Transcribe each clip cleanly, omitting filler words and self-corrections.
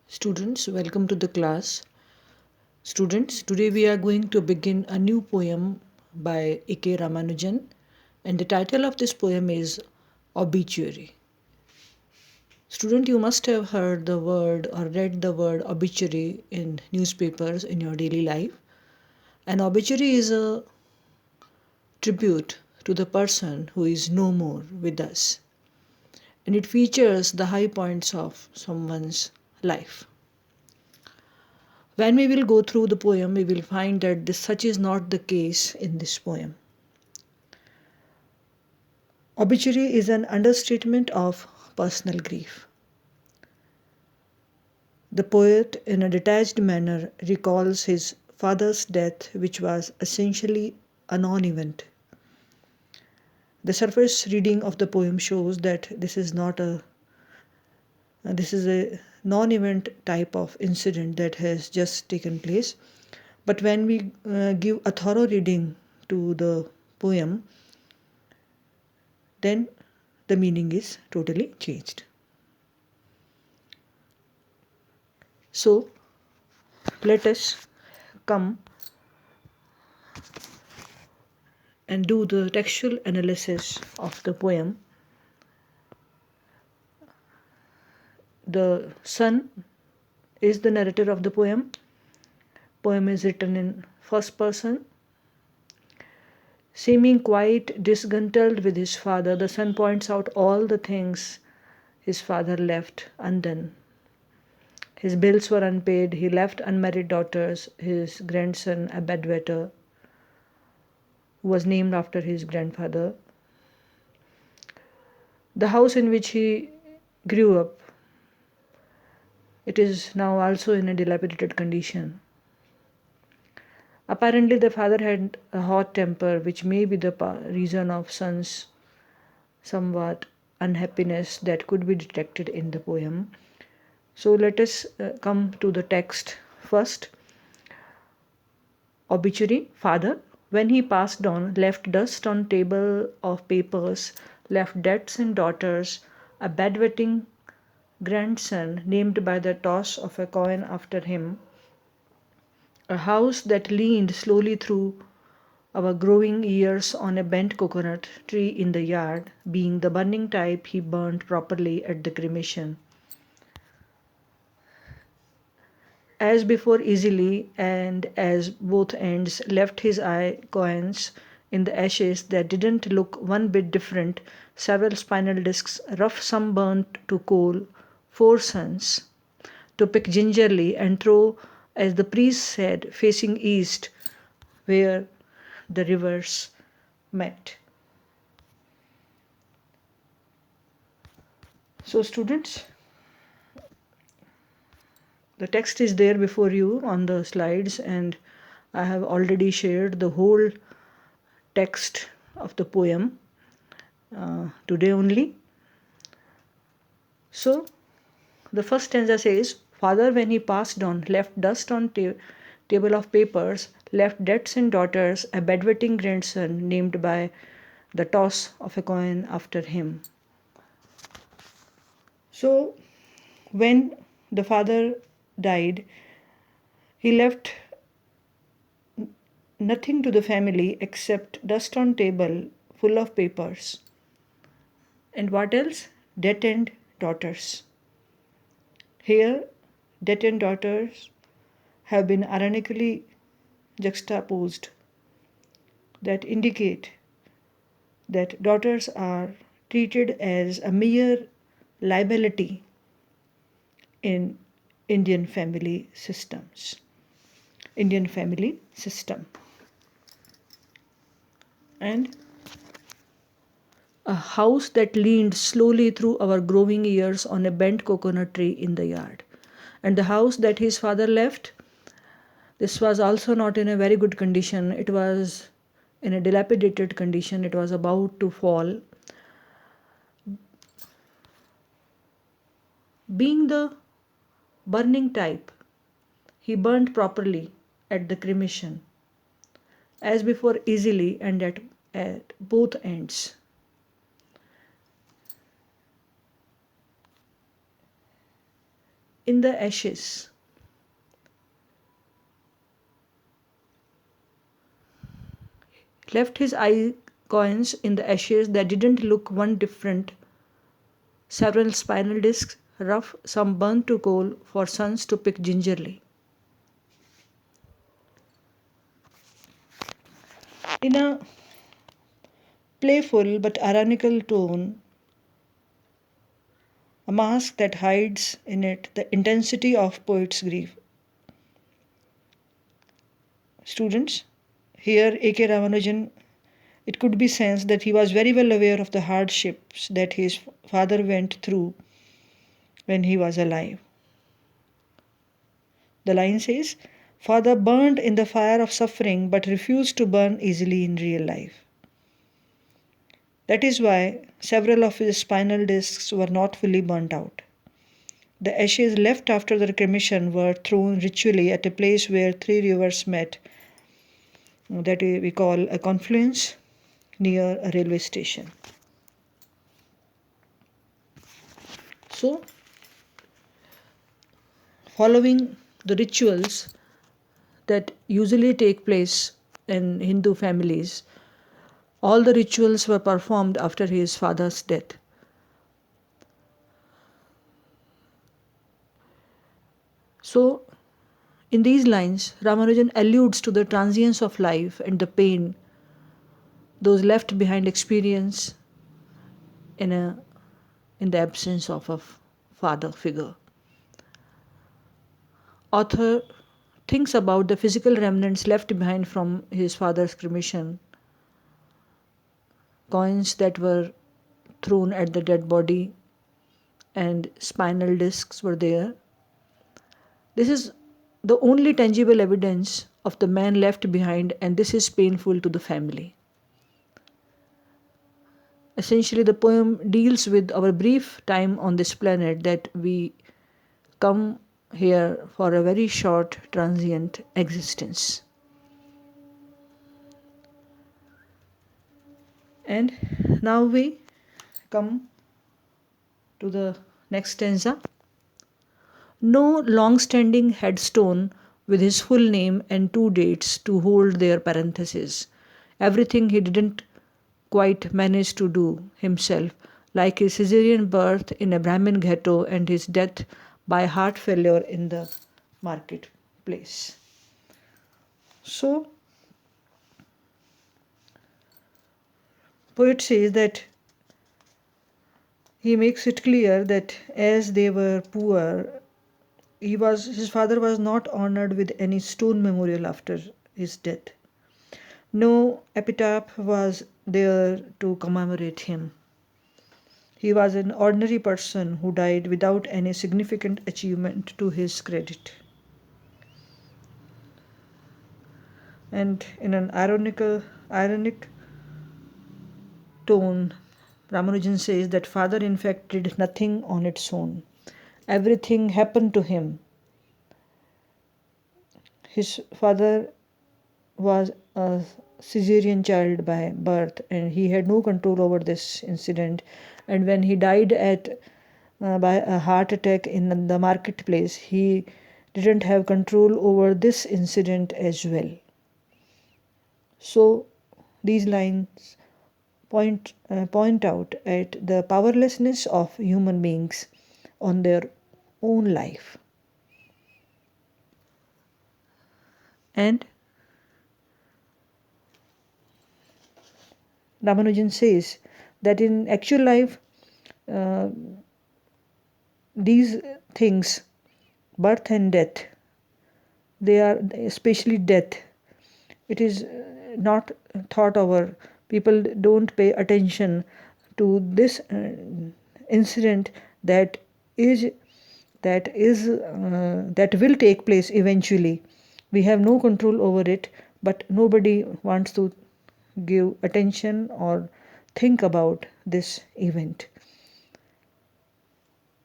Students, welcome to the class. Students, today we are going to begin a new poem by A.K. Ramanujan, and the title of this poem is Obituary. Student, you must have heard the word or read the word obituary in newspapers in your daily life. An obituary is a tribute to the person who is no more with us, and it features the high points of someone's life. When we will go through the poem, we will find that such is not the case in this poem. Obituary is an understatement of personal grief. The poet, in a detached manner, recalls his father's death, which was essentially a non-event. The surface reading of the poem shows that this is a non-event type of incident that has just taken place. But when we give a thorough reading to the poem, then the meaning is totally changed. So, let us come and do the textual analysis of the poem. The son is the narrator of the poem. Poem is written in first person. Seeming quite disgruntled with his father, the son points out all the things his father left undone. His bills were unpaid, he left unmarried daughters, his grandson a bedwetter, who was named after his grandfather. The house in which he grew up, it is now also in a dilapidated condition. Apparently, the father had a hot temper, which may be the reason of son's somewhat unhappiness that could be detected in the poem. So let us come to the text first. Obituary. Father, when he passed on, left dust on table of papers, left debts and daughters, a bedwetting grandson named by the toss of a coin after him, a house that leaned slowly through our growing years on a bent coconut tree in the yard, being the burning type he burned properly at the cremation. As before easily, and as both ends left his eye coins in the ashes that didn't look one bit different, several spinal discs, rough some burnt to coal, 4 sons, to pick gingerly and throw, as the priest said, facing east, where the rivers met. So students, the text is there before you on the slides, and I have already shared the whole text of the poem today only. So the first stanza says, Father, when he passed on, left dust on table of papers, left debts and daughters, a bedwetting grandson named by the toss of a coin after him. So when the father died, he left nothing to the family except dust on table full of papers. And what else? Debt and daughters. Here, debt and daughters have been ironically juxtaposed that indicate that daughters are treated as a mere liability in Indian family systems. Indian family system. And a house that leaned slowly through our growing years on a bent coconut tree in the yard. And the house that his father left, this was also not in a very good condition. It was in a dilapidated condition. It was about to fall. Being the burning type, he burned properly at the cremation, as before easily and at both ends. in the ashes. Left his eye coins in the ashes that didn't look one different. Several spinal discs, rough, some burnt to coal for sons to pick gingerly. In a playful but ironical tone, a mask that hides in it the intensity of poet's grief. Students, here A.K. Ramanujan, it could be sensed that he was very well aware of the hardships that his father went through when he was alive. The line says, Father burned in the fire of suffering but refused to burn easily in real life. That is why several of his spinal discs were not fully burnt out. The ashes left after the cremation were thrown ritually at a place where three rivers met, that we call a confluence near a railway station. So, following the rituals that usually take place in Hindu families, all the rituals were performed after his father's death. So, in these lines, Ramanujan alludes to the transience of life and the pain those left behind experience in the absence of a father figure. Author thinks about the physical remnants left behind from his father's cremation, coins that were thrown at the dead body, and spinal discs were there. This is the only tangible evidence of the man left behind, and this is painful to the family. Essentially, the poem deals with our brief time on this planet, that we come here for a very short, transient existence. And now we come to the next stanza. No long-standing headstone with his full name and two dates to hold their parentheses. Everything he didn't quite manage to do himself, like his Caesarean birth in a Brahmin ghetto and his death by heart failure in the marketplace. So, poet says that he makes it clear that as they were poor, his father was not honored with any stone memorial after his death. No epitaph was there to commemorate him. He was an ordinary person who died without any significant achievement to his credit. And in an ironic tone, Ramanujan says that father in fact did nothing on its own. Everything happened to him. His father was a Caesarean child by birth, and he had no control over this incident. And when he died by a heart attack in the marketplace, he didn't have control over this incident as well. So these lines point out at the powerlessness of human beings on their own life. And Ramanujan says that in actual life, these things, birth and death, they are, especially death, it is not thought over. People don't pay attention to this incident that will take place eventually. We have no control over it, but nobody wants to give attention or think about this event.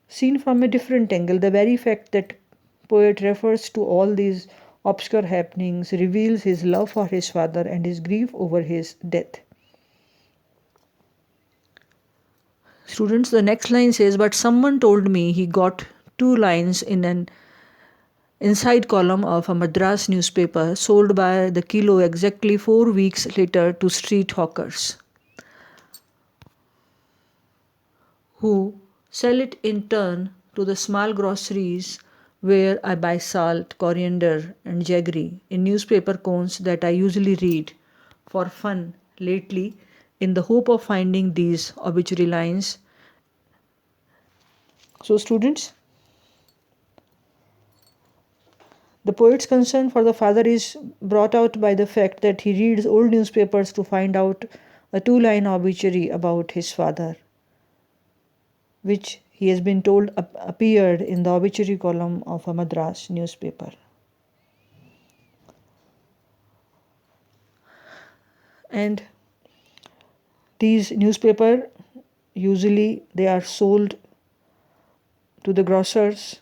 Seen from a different angle, the very fact that poet refers to all these obscure happenings reveals his love for his father and his grief over his death. Students, the next line says, but someone told me he got two lines in an inside column of a Madras newspaper sold by the kilo exactly 4 weeks later to street hawkers, who sell it in turn to the small groceries where I buy salt, coriander, and jaggery in newspaper cones that I usually read for fun lately in the hope of finding these obituary lines. So, students, the poet's concern for the father is brought out by the fact that he reads old newspapers to find out a two-line obituary about his father, which he has been told appeared in the obituary column of a Madras newspaper. And these newspapers usually they are sold to the grocers,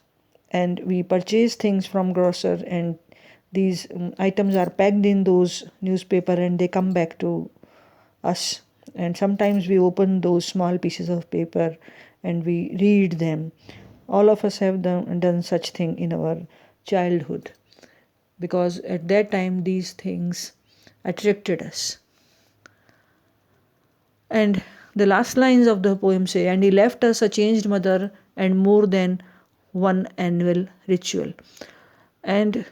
and we purchase things from grocer, and these items are packed in those newspaper and they come back to us, and sometimes we open those small pieces of paper and we read them. All of us have done such thing in our childhood, because at that time these things attracted us. And the last lines of the poem say, and he left us a changed mother and more than one annual ritual. And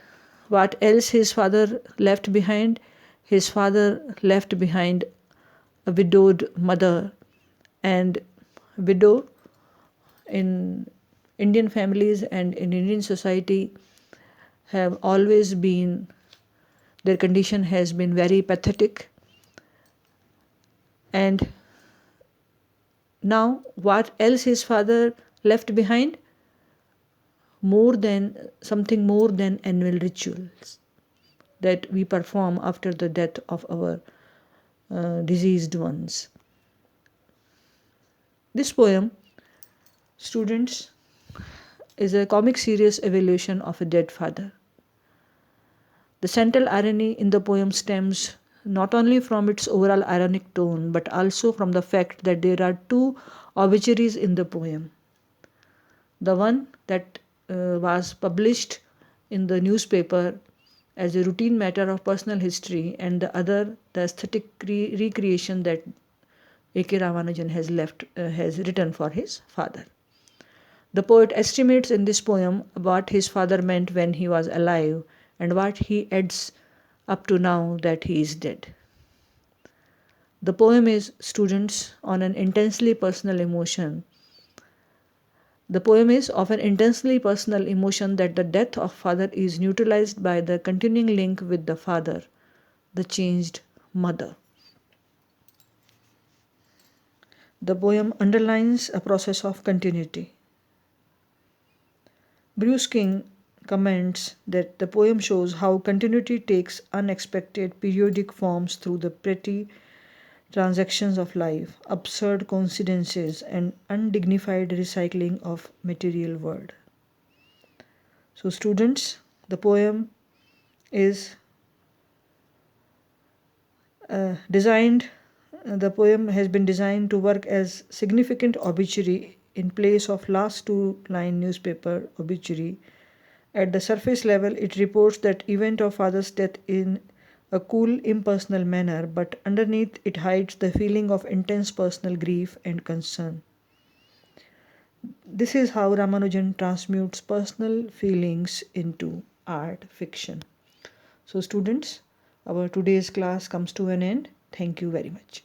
what else his father left behind? His father left behind a widowed mother, and widow in Indian families and in Indian society have always been, their condition has been very pathetic. And now, what else his father left behind? Something more than annual rituals that we perform after the death of our deceased ones. This poem, students, is a comic serious evaluation of a dead father. The central irony in the poem stems not only from its overall ironic tone but also from the fact that there are two obituaries in the poem. The one that was published in the newspaper as a routine matter of personal history, and the other, the aesthetic recreation that A.K. Ramanujan has written for his father. The poet estimates in this poem what his father meant when he was alive and what he adds up to now that he is dead. The poem is, students, on an intensely personal emotion. The poem is of an intensely personal emotion that the death of father is neutralized by the continuing link with the father, the changed mother. The poem underlines a process of continuity. Bruce King comments that the poem shows how continuity takes unexpected periodic forms through the petty transactions of life, absurd coincidences, and undignified recycling of material world. So, students, the poem is the poem has been designed to work as significant obituary in place of last two-line newspaper obituary. At the surface level, it reports that event of father's death in a cool, impersonal manner, but underneath it hides the feeling of intense personal grief and concern. This is how Ramanujan transmutes personal feelings into art fiction. So, students, our today's class comes to an end. Thank you very much.